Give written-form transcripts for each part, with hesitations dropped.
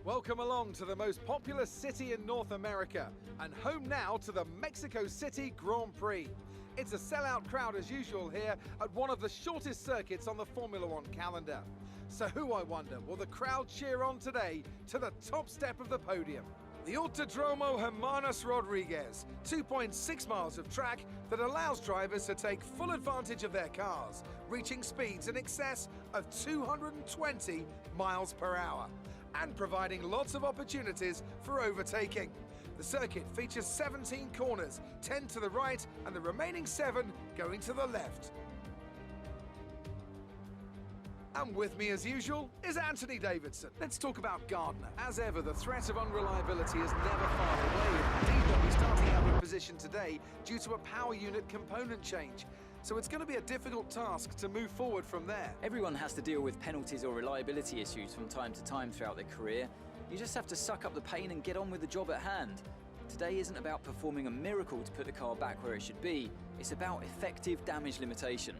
Welcome along to the most popular city in North America and home now to the Mexico City Grand Prix. It's a sellout crowd as usual here at one of the shortest circuits on the Formula One calendar. So who, I wonder, will the crowd cheer on today to the top step of the podium? The Autodromo Hermanos Rodriguez, 2.6 miles of track that allows drivers to take full advantage of their cars, reaching speeds in excess of 220 miles per hour, and providing lots of opportunities for overtaking. The circuit features 17 corners, 10 to the right and the remaining 7 going to the left. And with me as usual is Anthony Davidson. Let's talk about Gardner. As ever, the threat of unreliability is never far away. Indeed, they'll be starting out of position today due to a power unit component change. So it's going to be a difficult task to move forward from there. Everyone has to deal with penalties or reliability issues from time to time throughout their career. You just have to suck up the pain and get on with the job at hand. Today isn't about performing a miracle to put the car back where it should be. It's about effective damage limitation.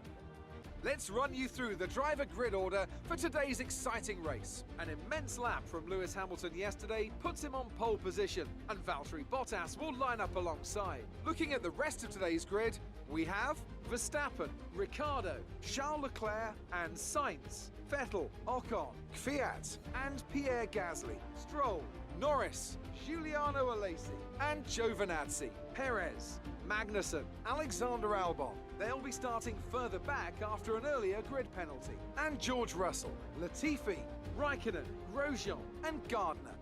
Let's run you through the driver grid order for today's exciting race. An immense lap from Lewis Hamilton yesterday puts him on pole position, and Valtteri Bottas will line up alongside. Looking at the rest of today's grid, we have Verstappen, Ricciardo, Charles Leclerc and Sainz, Vettel, Ocon, Kvyat and Pierre Gasly, Stroll, Norris, Giuliano Alesi and Giovinazzi, Perez, Magnussen, Alexander Albon. They'll be starting further back after an earlier grid penalty. And George Russell, Latifi, Raikkonen, Grosjean and Gardner.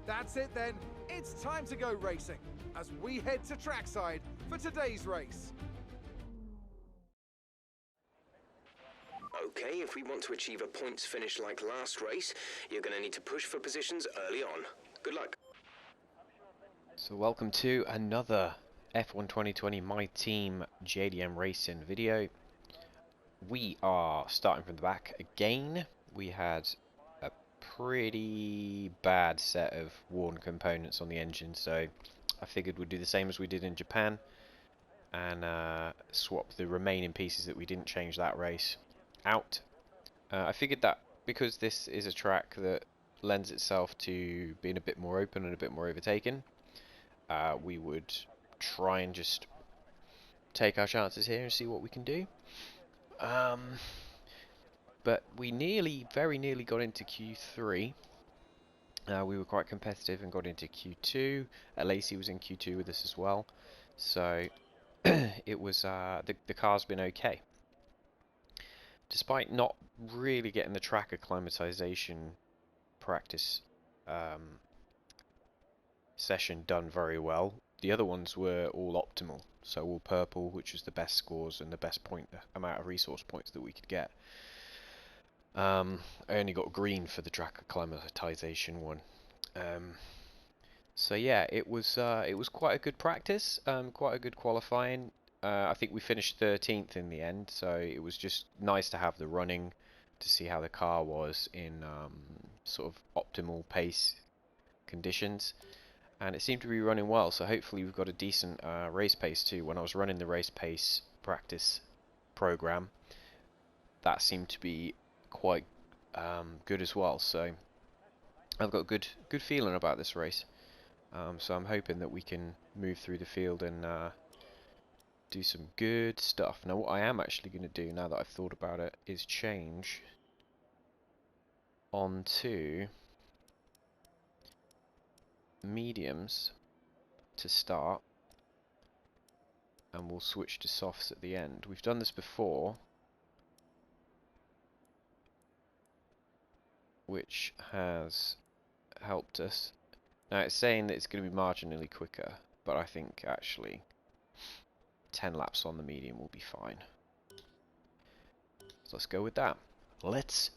That's it then, it's time to go racing as we head to trackside for today's race. Okay, if we want to achieve a points finish like last race, you're going to need to push for positions early on. Good luck. So welcome to another F1 2020 My Team JDM Racing video. We are starting from the back again. We had a pretty bad set of worn components on the engine, so I figured we'd do the same as we did in Japan and swap the remaining pieces that we didn't change that race out. I figured that because this is a track that lends itself to being a bit more open and a bit more overtaken, we would try and just take our chances here and see what we can do. But we very nearly got into Q3. We were quite competitive and got into Q2. Alesi was in Q2 with us as well, so it was the car's been okay. Despite not really getting the track acclimatization practice session done very well, the other ones were all optimal, so all purple, which was the best scores and the best amount of resource points that we could get. I only got green for the track acclimatization one. So yeah, it was quite a good practice, quite a good qualifying. I think we finished 13th in the end, so it was just nice to have the running to see how the car was in sort of optimal pace conditions. And it seemed to be running well, so hopefully we've got a decent race pace too. When I was running the race pace practice program, that seemed to be quite good as well. So I've got a good feeling about this race. So I'm hoping that we can move through the field and do some good stuff. Now what I am actually going to do, now that I've thought about it, is change onto mediums to start, and we'll switch to softs at the end. We've done this before, which has helped us. Now it's saying that it's going to be marginally quicker, but I think actually 10 laps on the medium will be fine. So let's go with that. Let's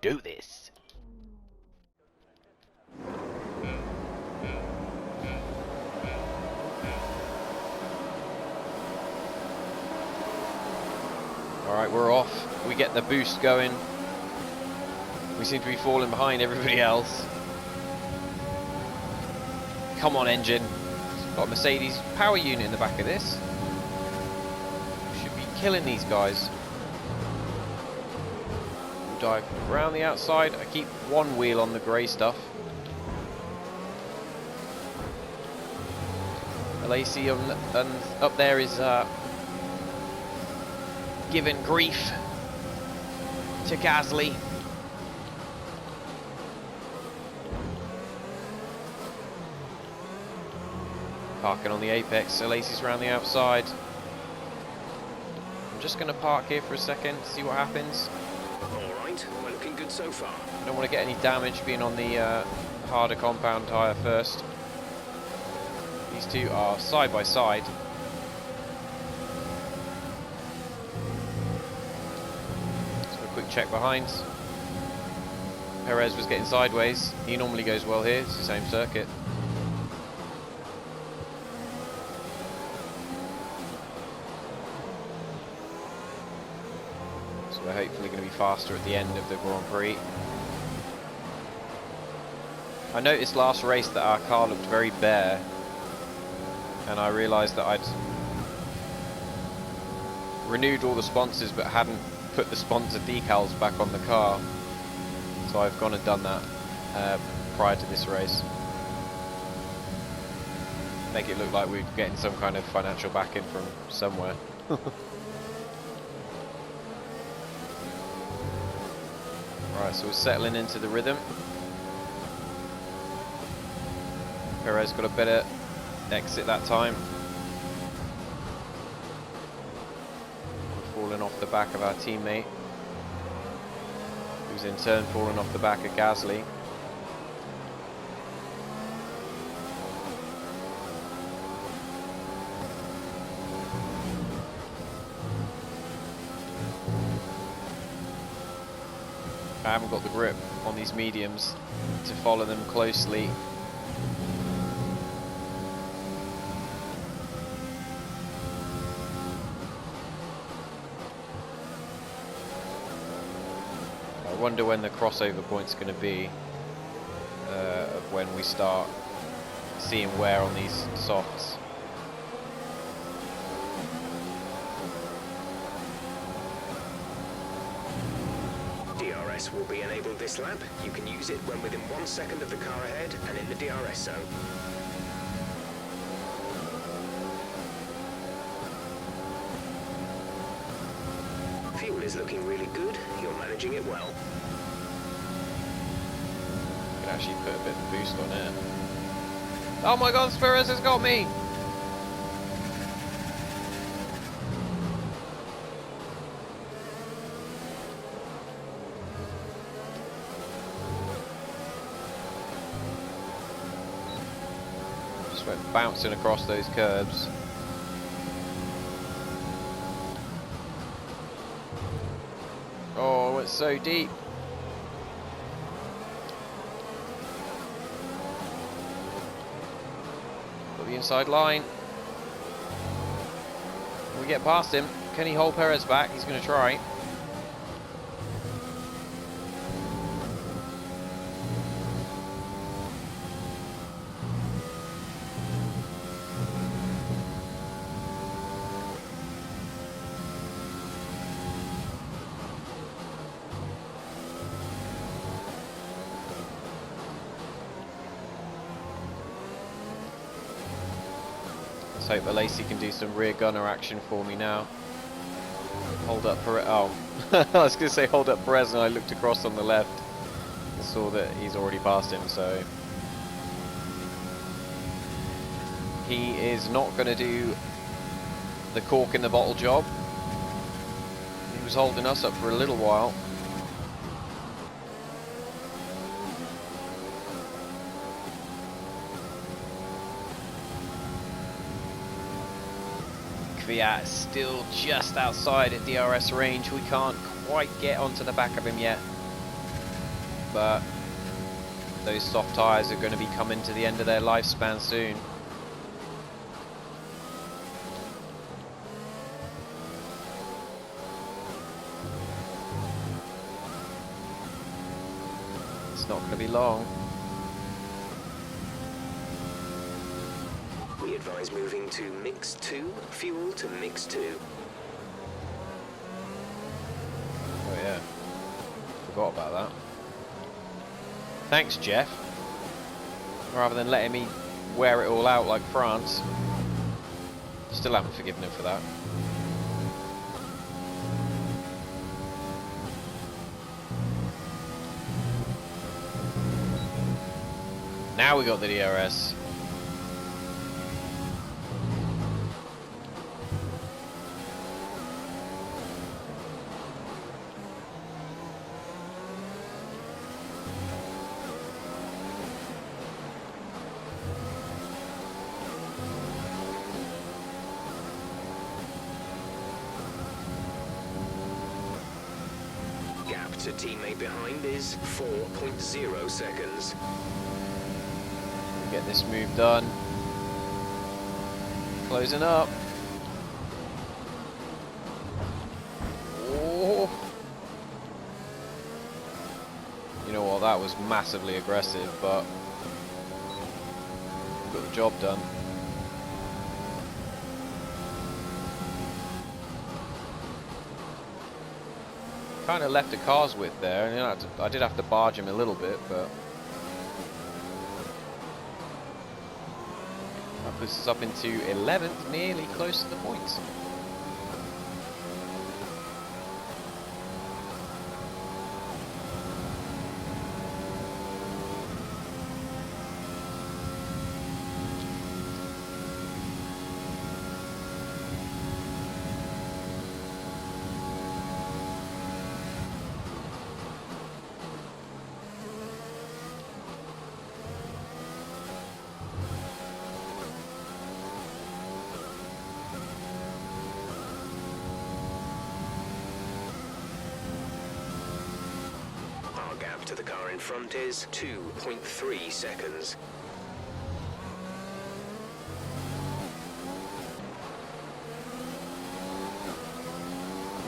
do this. Alright, we're off. We get the boost going. We seem to be falling behind everybody else. Come on, engine. Got a Mercedes power unit in the back of this. Should be killing these guys. Dive around the outside. I keep one wheel on the grey stuff. Lacey up there is giving grief to Gasly. Parking on the apex, so Lacey's around the outside. I'm just going to park here for a second, see what happens. Alright, we're looking good so far. I don't want to get any damage being on the harder compound tyre first. These two are side by side. So a quick check behind. Perez was getting sideways. He normally goes well here, it's the same circuit. So we're hopefully going to be faster at the end of the Grand Prix. I noticed last race that our car looked very bare, and I realised that I'd renewed all the sponsors but hadn't put the sponsor decals back on the car. So I've gone and done that prior to this race. Make it look like we're getting some kind of financial backing from somewhere. Right, so we're settling into the rhythm. Perez got a better exit that time. We're falling off the back of our teammate, who's in turn falling off the back of Gasly. I haven't got the grip on these mediums to follow them closely. I wonder when the crossover point's going to be, of when we start seeing wear on these softs. DRS will be enabled this lap. You can use it when within 1 second of the car ahead and in the DRS zone. Fuel is looking really good. You're managing it well. Could actually put a bit of boost on it. Oh my god, Perez has got me! Just went bouncing across those curbs. Oh, it's so deep. Got the inside line. Can we get past him? Can he hold Perez back? He's going to try. Let's hope that Lacey can do some rear gunner action for me now. Hold up Perez. Oh, I was going to say hold up Perez, and I looked across on the left and saw that he's already passed him, so he is not going to do the cork in the bottle job. He was holding us up for a little while. Kvyat is still just outside at DRS range. We can't quite get onto the back of him yet, but those soft tyres are going to be coming to the end of their lifespan soon. It's not going to be long. We advise moving to mix 2, fuel to mix 2. Oh yeah, forgot about that. Thanks, Jeff. Rather than letting me wear it all out like France. Still haven't forgiven him for that. Now we got the DRS. Gap to teammate behind is 4.0 seconds. Get this move done. Closing up. Oh. You know what, that was massively aggressive, but got the job done. Kind of left a car's width there, and you know, I did have to barge him a little bit, but that puts us up into 11th, nearly close to the points. Our gap to the car in front is 2.3 seconds.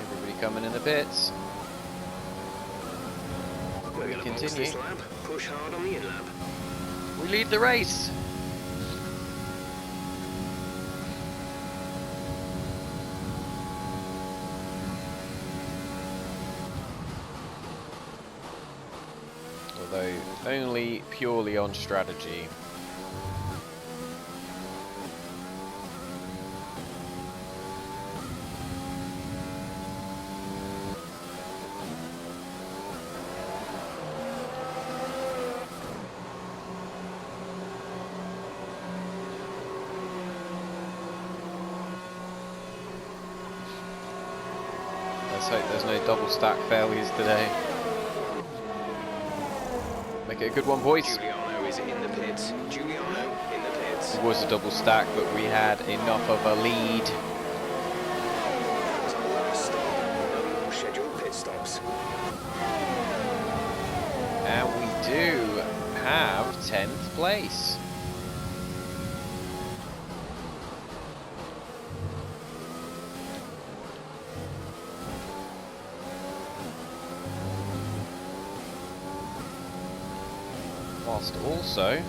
Everybody coming in the pits. We're going to box Continue. this lap, push hard on the in-lap. We lead the race. Although only purely on strategy. Let's hope there's no double stack failures today. Make it a good one, boys. Giuliano is in the pits. Giuliano in the pits. It was a double stack, but we had enough of a lead. That was our last stop. No more scheduled pit stops. And we do have 10th place. Whilst also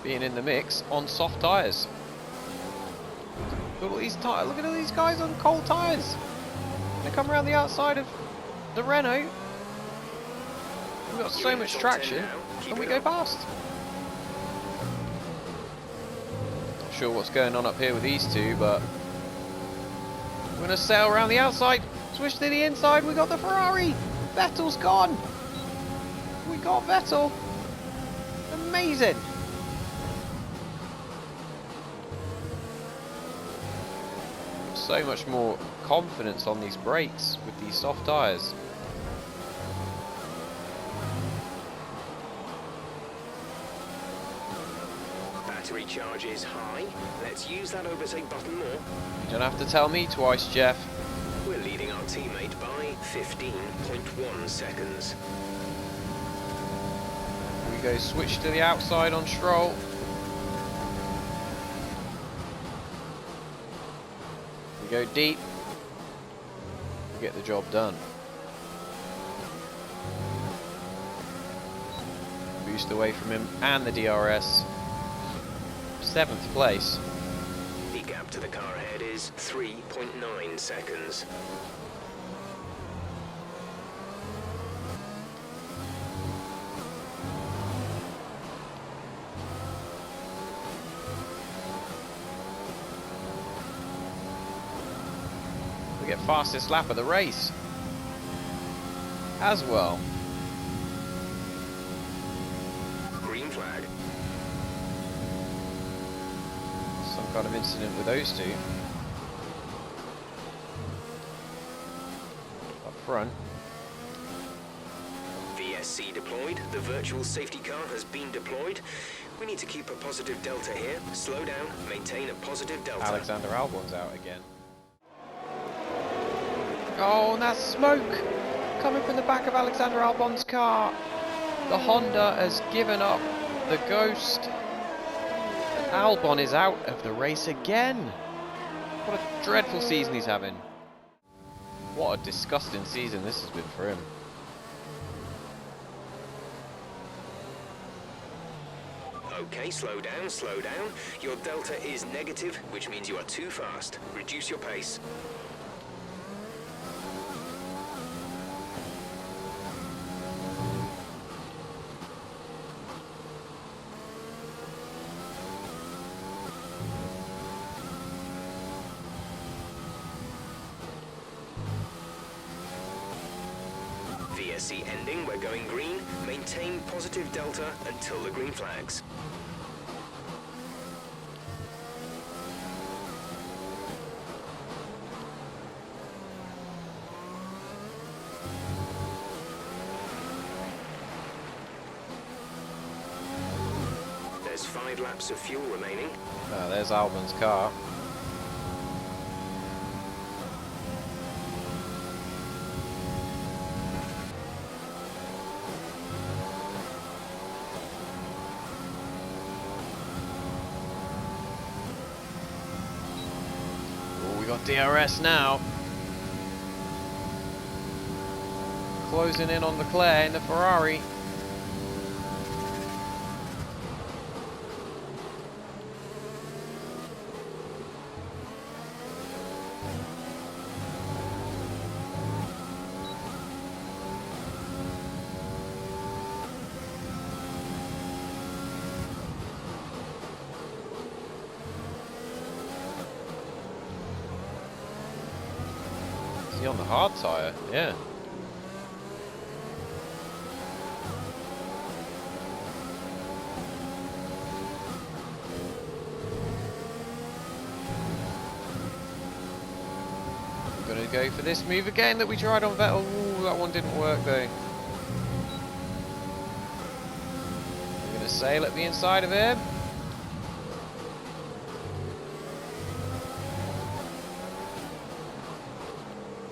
being in the mix on soft tyres. Look at these tyres. Look at all these guys on cold tyres. They come around the outside of the Renault. We've got so much traction, and we go past. Not sure what's going on up here with these two, but we're going to sail around the outside. Switch to the inside. We got the Ferrari. Vettel's gone. We got Vettel. Amazing. So much more confidence on these brakes with these soft tyres. Battery charge is high. Let's use that overtake button more. You don't have to tell me twice, Jeff. We're leading our teammate by 15.1 seconds. We go switch to the outside on Stroll. We go deep. We get the job done. Boost away from him and the DRS. 7th place. The gap to the car ahead is 3.9 seconds. get fastest lap of the race as well. Green flag. Some kind of incident with those two. Up front. VSC deployed. The virtual safety car has been deployed. We need to keep a positive delta here. Slow down, maintain a positive delta. Alexander Albon's out again. Oh, and that's smoke coming from the back of Alexander Albon's car. The Honda has given up the ghost. And Albon is out of the race again. What a dreadful season he's having. What a disgusting season this has been for him. Okay, slow down, slow down. Your delta is negative, which means you are too fast. Reduce your pace. VSC ending, we're going green. Maintain positive delta until the green flags. There's 5 laps of fuel remaining. There's Albon's car. Oh, we got DRS now. Closing in on Leclerc in the Ferrari. Is he on the hard tyre? Yeah. We're gonna go for this move again that we tried on Vettel. Ooh, that one didn't work though. We're gonna sail at the inside of him.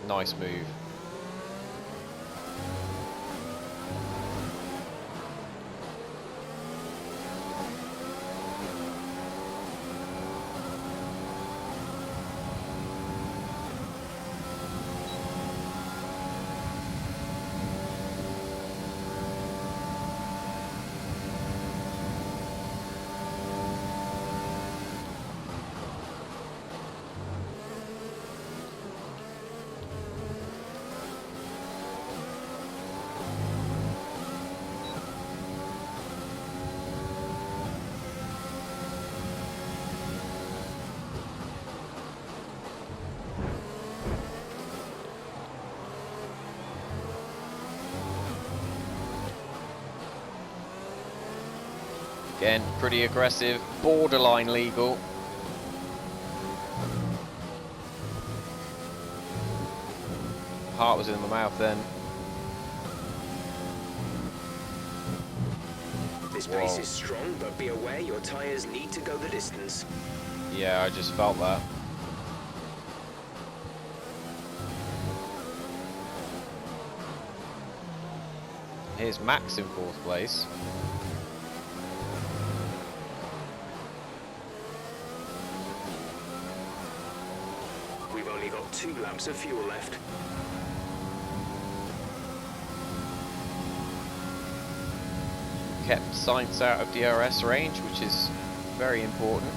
Nice move. Again, pretty aggressive, borderline legal. Heart was in the mouth then. This pace is strong, but be aware your tyres need to go the distance. Yeah, I just felt that. Here's Max in 4th place. We've only got 2 laps of fuel left. Kept Sainz out of DRS range, which is very important.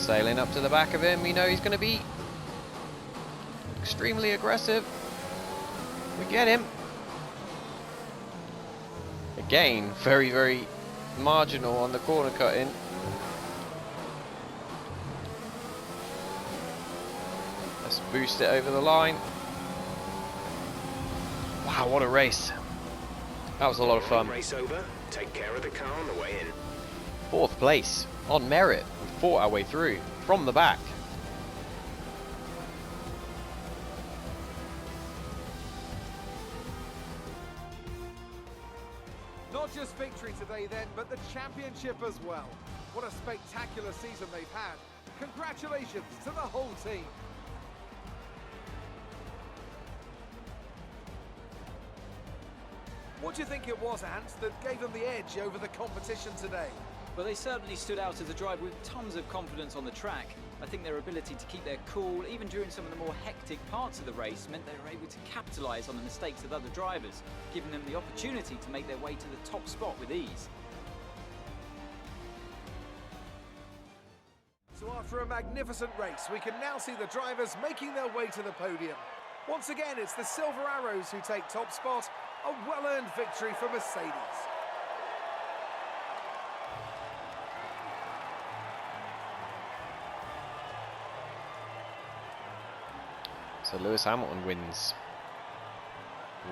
Sailing up to the back of him, you know he's going to be extremely aggressive. We get him. Again, very, very marginal on the corner cut-in. Let's boost it over the line. Wow, what a race. That was a lot of fun. Race over. Take care of the car on the way in. 4th place, on merit. We fought our way through, from the back. Not just victory today then, but the championship as well. What a spectacular season they've had. Congratulations to the whole team. What do you think it was, Ant, that gave them the edge over the competition today? Well, they certainly stood out as a drive with tons of confidence on the track. I think their ability to keep their cool, even during some of the more hectic parts of the race, meant they were able to capitalise on the mistakes of other drivers, giving them the opportunity to make their way to the top spot with ease. So after a magnificent race, we can now see the drivers making their way to the podium. Once again, it's the Silver Arrows who take top spot, a well-earned victory for Mercedes. So Lewis Hamilton wins.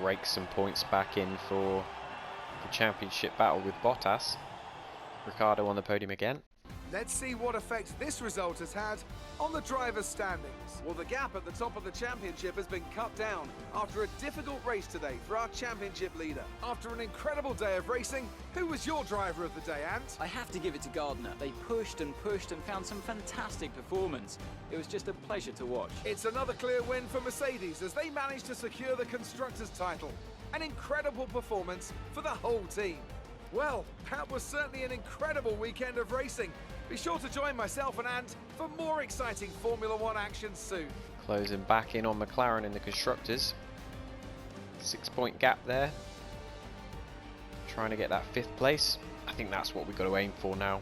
Rakes some points back in for the championship battle with Bottas. Ricciardo on the podium again. Let's see what effect this result has had on the drivers' standings. Well, the gap at the top of the championship has been cut down after a difficult race today for our championship leader. After an incredible day of racing, who was your driver of the day, Ant? I have to give it to Gardner. They pushed and pushed and found some fantastic performance. It was just a pleasure to watch. It's another clear win for Mercedes as they managed to secure the Constructors' title. An incredible performance for the whole team. Well, that was certainly an incredible weekend of racing. Be sure to join myself and Ant for more exciting Formula One action soon. Closing back in on McLaren in the Constructors. 6-point gap there. Trying to get that 5th place. I think that's what we've got to aim for now.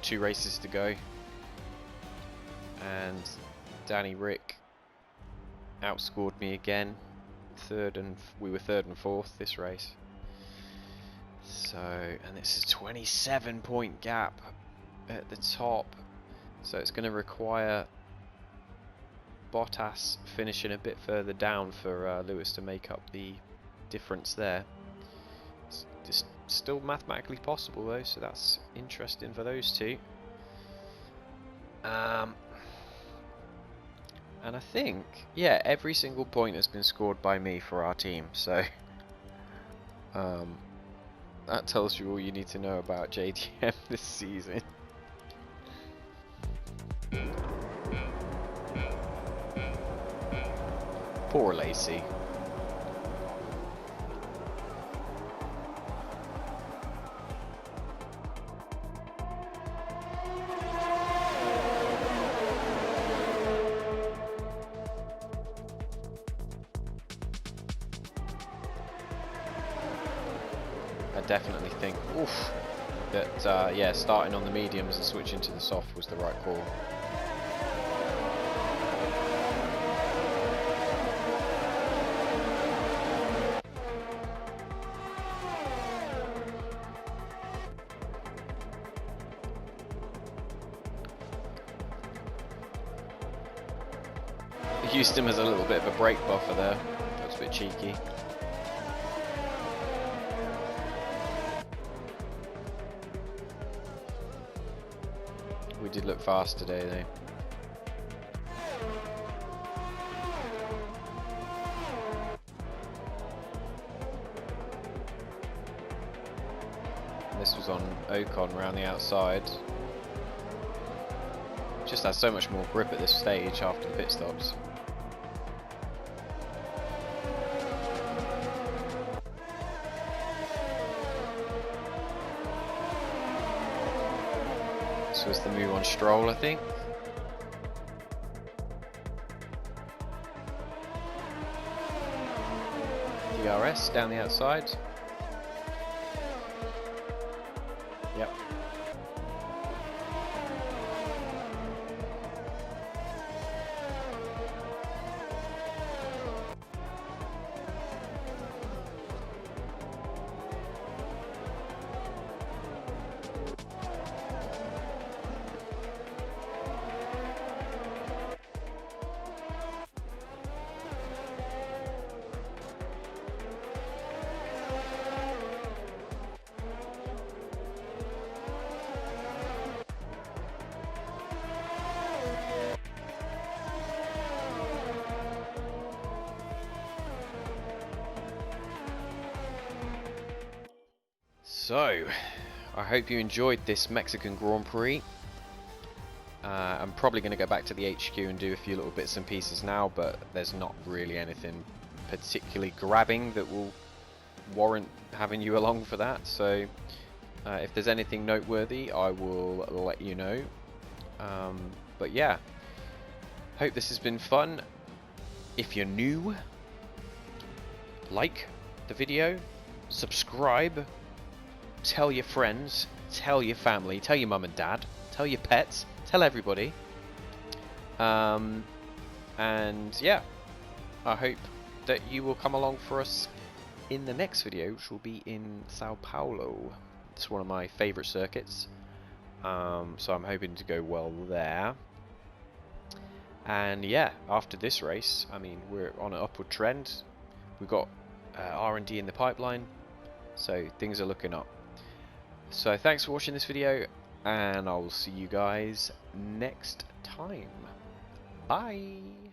Two races to go. And Danny Rick outscored me again. We were 3rd and 4th this race. So, and this is 27-point gap at the top, so it's going to require Bottas finishing a bit further down for Lewis to make up the difference there. It's just still mathematically possible though, so that's interesting for those two. And I think, yeah, every single point has been scored by me for our team, so that tells you all you need to know about JDM this season. Poor Lacey. I definitely think, that yeah, starting on the mediums and switching to the soft was the right call. Used him as a little bit of a brake buffer there. That's a bit cheeky. We did look fast today though. This was on Ocon around the outside. Just has so much more grip at this stage after the pit stops. This was the move on Stroll, I think. DRS down the outside. Yep. So, I hope you enjoyed this Mexican Grand Prix. I'm probably going to go back to the HQ and do a few little bits and pieces now, but there's not really anything particularly grabbing that will warrant having you along for that. So, if there's anything noteworthy, I will let you know. But yeah, hope this has been fun. If you're new, like the video, subscribe, tell your friends, tell your family, tell your mum and dad, tell your pets, tell everybody. And yeah, I hope that you will come along for us in the next video, which will be in Sao Paulo. It's one of my favourite circuits, so I'm hoping to go well there. And yeah, after this race, I mean, we're on an upward trend. We've got R&D in the pipeline, so things are looking up. So thanks for watching this video, and I will see you guys next time. Bye!